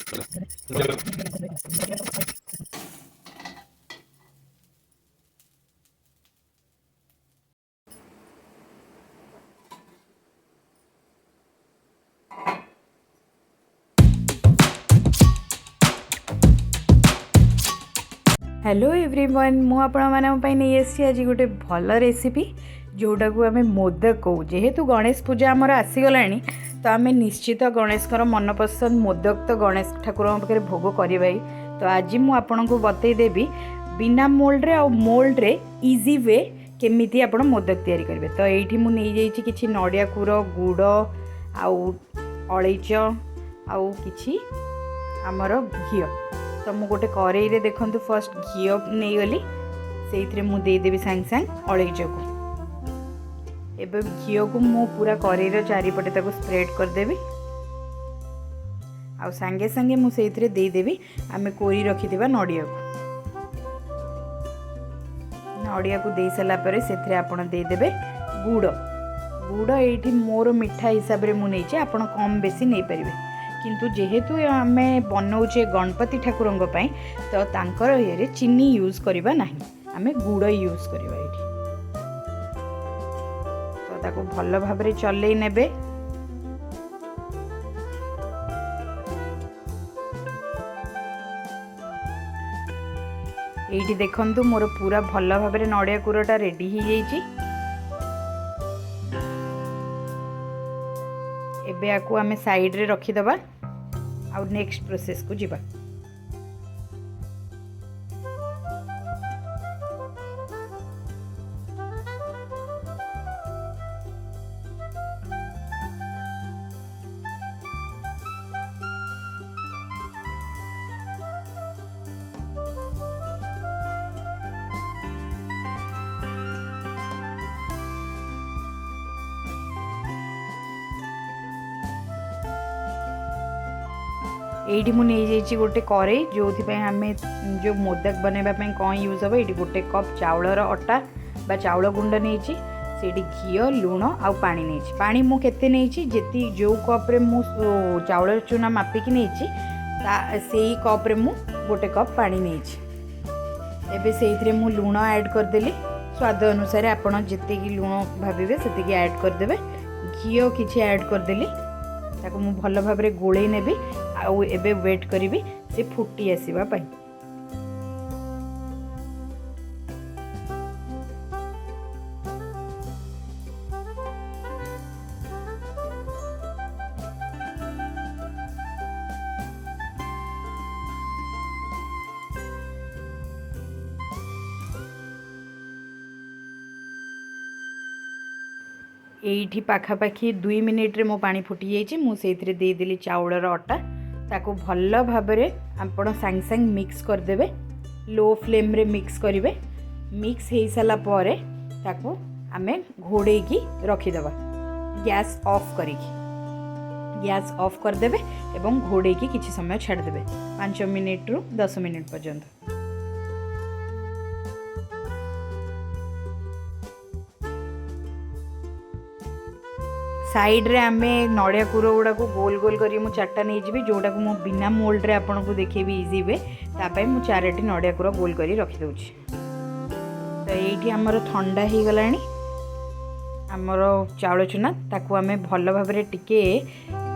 Hello everyone मु नहीं आज गोटे भल रेसिपी जोटा को आम मोदक कहू जेहेतु गणेश पूजा आमर आसीगला तो आम निश्चित गणेश मनपसंद मोदक तो गणेश ठाकुर पाखे भोग करवा तो आज मुझे बतईदेवी बिना मोल्ड आ मोल्ड रे इजी वे केमिति आपण मोदक तैयारी करेंगे। तो ये मुझे किसी नड़िया कूर गुड़ आलैच आउ कि आमर घी तो मु गोटे कड़ई रे देखु फर्स्ट घी नहीं गली से मुदेदेवी सांगे सांगे अलैच को एवं घी को मु पूरा कड़ई चारिपटे ताको स्प्रेड करदेवी आ सांगे सांगे मुझे देदेवी आम कोरी रखिथिबा नड़िया को दे सारा पर से आपड़ देदेवे गुड़ गुड़ ये मोर मिठा हिसाब से मुझे आप कम बेसी नहीं पारे किंतु जेहेतु आम बनाऊे गणपति ठाकुर तो तांकर ये चीनी यूज करवा ना आम गुड़ यूज करवा तो ताको भल भाव चलई नेबे। ये देखंतु मोर पूरा भल भाव नड़िया कूरटा रेडी हो जाइए। एबे आकु आमे साइड रे रखीदबा आ नेक्स्ट प्रोसेस को जीवा। ये मुझे गोटे कड़ई जो आम जो मोदक बनवाई कौन यूज हे ये गोटे कप चाउलर अटा बा चाउल गुंड नहीं से घी लुण आ पानी नहीं पानी मु केते नहीं जी जो कप्रे मु चाउल चूना मापिकी नहीं से कप्रे मु गोटे कप पानी नहीं एबे से मु लुण ऐड करदेली स्वाद अनुसार आपड़ जी लुण भावे से ऐड करदे घी किसी ऐड करदेली ताको मु भल भाव गोले नेबी आउ एबे वेट करी से फुटी आसीबा पाई। ये पाखापाखि 2 मिनिट रे मो पानी फुटी जाइए मुझे देदेली चाउलर अटा ताको भल भाव आपण सांग सांग मिक्स करदेवे लो फ्लेम रे मिक्स करेंगे मिक्स हो सारा पर ताको आमे घोड़े की रखीदबा गैस ऑफ करिकी गैस ऑफ करदेवे एवं घोड़े की किसी समय छाड़देवे 5 मिनिट रु 10 मिनिट पर्यंत। साइड रे आमे नड़िया कूर गुड़ा को गोल गोल करी मु चारटा नहीं जी जोटा को मु बिना मोल्ड रे आपन को देखेबी इजी वे तापाई मु चारटी नड़िया कूर गोल करी रखी दउछि। तो येठी हमर ठंडा ही गलानी हमर चाउल चूना ताकू आमे भल भाव रे टिके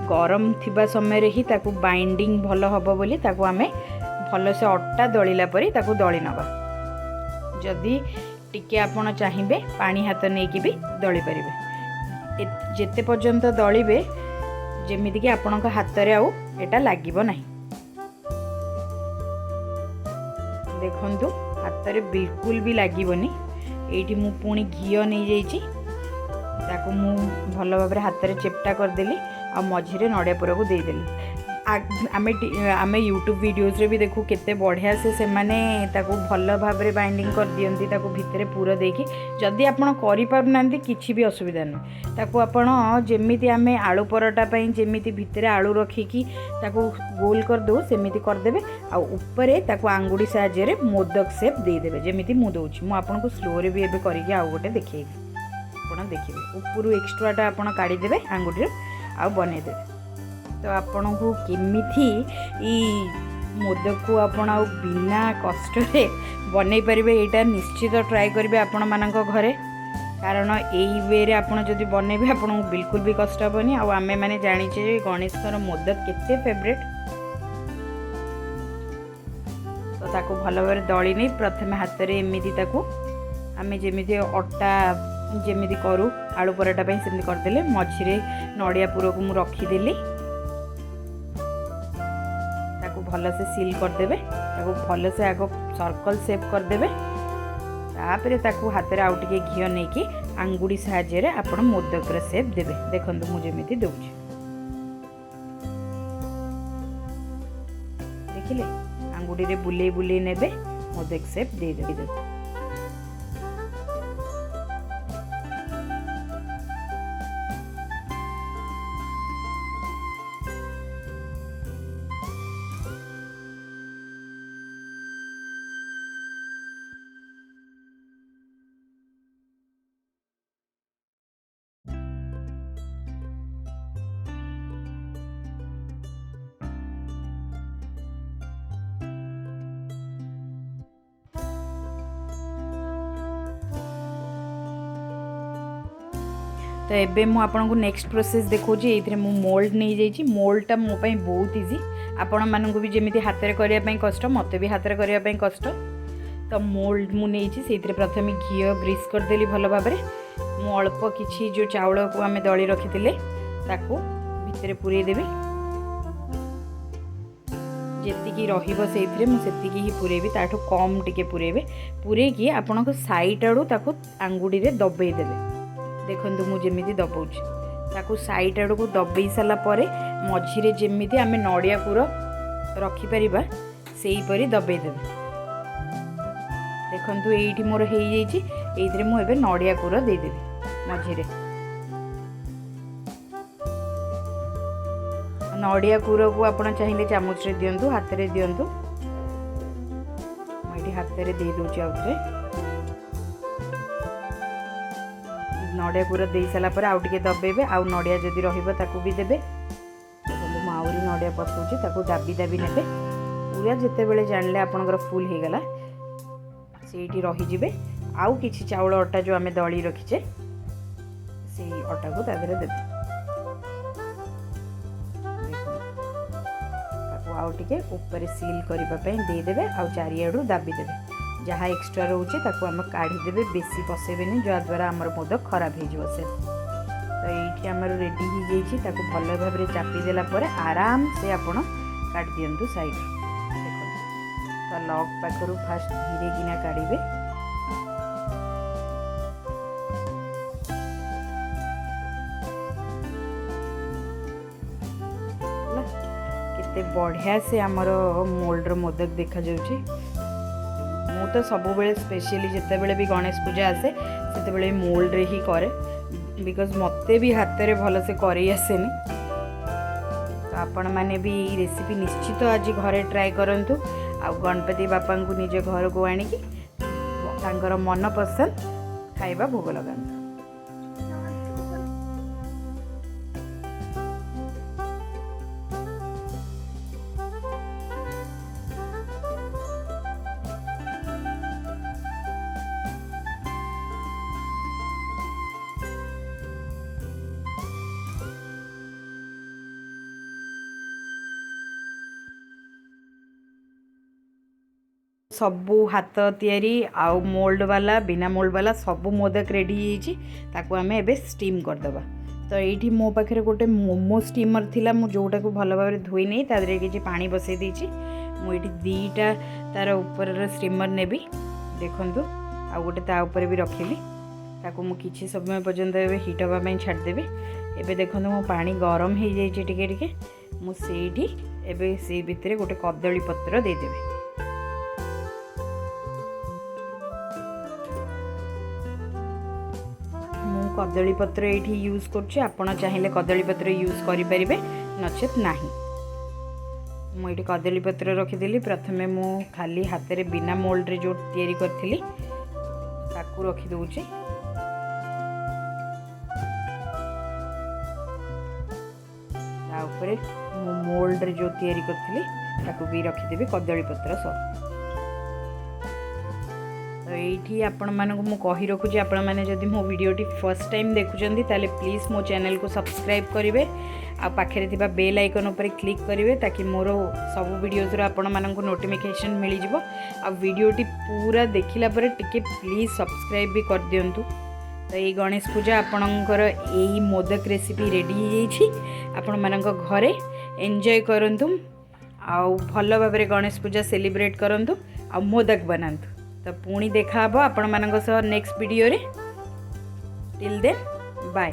गरम थिबा समय रे ही ताकू बाइंडिंग भल हबो बोली ताकू आमे भल से अट्टा दळिला परी ताकू दळी नबा जदी टिके आपण चाहिबे पानी हाथ नै कि भी दळी परिबे जेते पर्यंत दलिबे जेमिति कि आपनका हाथ रे आउ एटा लागिबो नाही। देखंतु हाथ रे बिल्कुल भी लागिबोनी एठी मु पुणी घी नहीं जाइछि ताको मु भल भाव हाथ रे चेप्टा कर देली आ मझिरे नड़िया पुरा को दे देली। आमे यूट्यूब वीडियोस रे भी देखू केते बढ़िया से माने ताको भल भाव रे बाइंडिंग कर दियंती ताको भितरे पूरा देखी जदि आपण करि पारनांती किछि भी असुविधा नै ताको आपण जेमिति आमे आलू परोटा पई जेमिति भितरे आलू रखिकी ताको गोल कर दो सेमिति कर देबे आ ऊपर ताको आंगुडी साहाय्य रे मोदक शेप दे देबे जेमिति मु दउछि मु आपण को स्लो रे भी एबे करिके आ गोटे देखैबी आपण देखिबे ऊपर एक्स्ट्राटा आपण काढी देबे आंगुडी रे आ बने देबे। तो आपण को केमिथि ई मोदक को आपण आ बिना कष्ट रे बनै परिबे एटा निश्चित ट्राई करिवे आपण मानक घरे। कारण यही वे रे आपण जदि बनैबे आपण बिल्कुल भी कष्ट हेबनी। आ आमे माने जानिचे गणेशर मोदक केते फेवरेट। तो ताको भल भाव दली नहीं प्रथम हाथ में एमती ताको आमे जेमिति अटा जेमिति करू आलू पराठा पे सेमति करदेले मझिरे नड़िया पुर को मु रखीदेली ताको भल से सील करदेबे। ताको भल से आग सर्कल शेप करदेबे। तापरे ताको हाथ में आउ टिके घी नहीं कि आंगुड़ी साहाय्य आपण मोदक शेप देबे। देखंतु मु जेमिति दउछि देखिले आंगुड़ी रे बुले बुले नेबे मोदक शेप दे देबे। तो एबे मु आपन को नेक्स्ट प्रोसेस देखौची। एथरे मु मोल्ड नहीं जाइची। मोल्डटा मो पई बहुत इजी। आपण मानन को भी जेमिति हाथ रे करिया पई कष्ट मते भी हाथ रे करिया पई कष्ट। तो मोल्ड मु नेइची सेथरे प्रथमे घी ग्रीस कर देली भलो भाबरे। मु अल्प किछि जो चावल को आमे दळी रखितिले ताको भितरे पुरै देबी। जेतिकी रहिबो सेथरे मु सेतिकी ही पुरेबी ताठो कम टिके पुरेबे। पुरे की आपण को साइड आडू ताको आंगुडी रे दबेई देबे। देखंतु मु जेमिति दबाउछि ताकू साइड आड़ को दबेई साला परे मझिरे जेमिति आमे नड़िया पुर रखि परिबा सेही परी दबेई देबे। देखंतु एइठी मोर हेई जाइछि। एइथरे मु एबे नड़िया पुर देई देबी मझिरे। नड़िया पुर को आपण चाहिए चामच रे दियंतु हाथ रे दियंतु। मु एठी हाथ रे देई दोछि आउथरे। नड़िया पूरा दे सारा पर आउ टिके दबेबे। आउ नड़िया जदि रहिबो ताकू भी देबे। देखो मु आउरी नड़िया पसौछि ताकू दाबी दाबी नेबे। पूरा जेते बेले जानले आपनकर फुल हे गला सेठी रहि जिवे। आउ किछि चावल आटा जो आमे दळी रखिचे सेही आटा को तादरे देबे। ताकू आउ टिके ऊपर सील करिबा पई दे देबे। आउ चारियाडू दाबी देबे। जहाँ एक्स्ट्रा रोचे ताको आम काढ़ी देबे। बेसी पसेबेनी जहाँ द्वारा आमर मोदक खराब हो जाए से। तो ये आमर रेडी हो जाइए। ताको भल भाव में चापी देला परे आराम से आपण काट दियंतु साइड। देखो तो लॉक पाखरु फास्ट धीरे किना काढ़ीबे। केते बढ़िया से आमर मोल्डर मोदक देखा जाउची। मु तो सब बेले स्पेशली जिते बेले भी गणेश पूजा आसे सेते बेले मोल्ड रे ही करे। बिकॉज मते भी हाथ रे भल से करी आसेनी। तो आपण माने भी रेसिपी निश्चित आज घरे ट्राई करंतु। आ गणपति बापा को निज घर को आनिकी तांकर मन पसंद खाइबा भोग लगांतु। सबू हाथ तैयारी आउ मोल्ड वाला बिना मोल्ड वाला सबू मोदक रेडी होइछि। ताको आमे एबे स्टीम करदबा। तो ये मो पाखे गोटे मोमो स्टीमर थिला मु जोटा को भल भाव धोई नहीं तादरे किछि पानी बसई देछि। मु एठी दीटा तार ऊपर स्टीमर नेबी। देखंतु आ गोटे ता ऊपर भी रखिली। ताको मु किछि समय पर्यंत एबे हीट हवा पई छाड़ देबे। एबे देखंतु मो पानी गरम हो जाइछि टिके टिके। मु सेठी एबे से भितरे गोटे कदली पत्र दे देबे। कदली पत्र ये यूज कर चाहिए कदली पत्र यूज करें नचेत नहीं। मुझे कदली पत्र रखीदेली। प्रथमे मु खाली हाथ रे बिना मोल्ड रे जो तैयारी करथिली ताकू रखी दउची। ता ऊपर मो मोल्ड रे जो तैयारी करथिली ताको भी रखिदेबी कदली पत्र सह। तो ये आपण मानक मु कही रखुची, आपण माने जदि मो वीडियोटी फर्स्ट टाइम देखुचंदी ताले प्लीज मो चैनल को सब्सक्राइब करेंगे आ पाखे थिबा बेल आइकन उपर क्लिक करेंगे ताकि मोर सब वीडियोज आपण मानक नोटिफिकेशन मिल जिवो। आ वीडियोटी पूरा देखिला परे टिके प्लीज सब्सक्राइब भी कर दियंतु। तो ये गणेश पूजा आपणकर यही मोदक रेसिपी रेडी हो आपण मानक घरे एंजॉय करंतु आउ भल भाव गणेश पूजा सेलिब्रेट करंतु आ मोदक बनांतु। तो पुणी देखा आपण मानक सह नेक्स्ट वीडियो रे। Till then bye.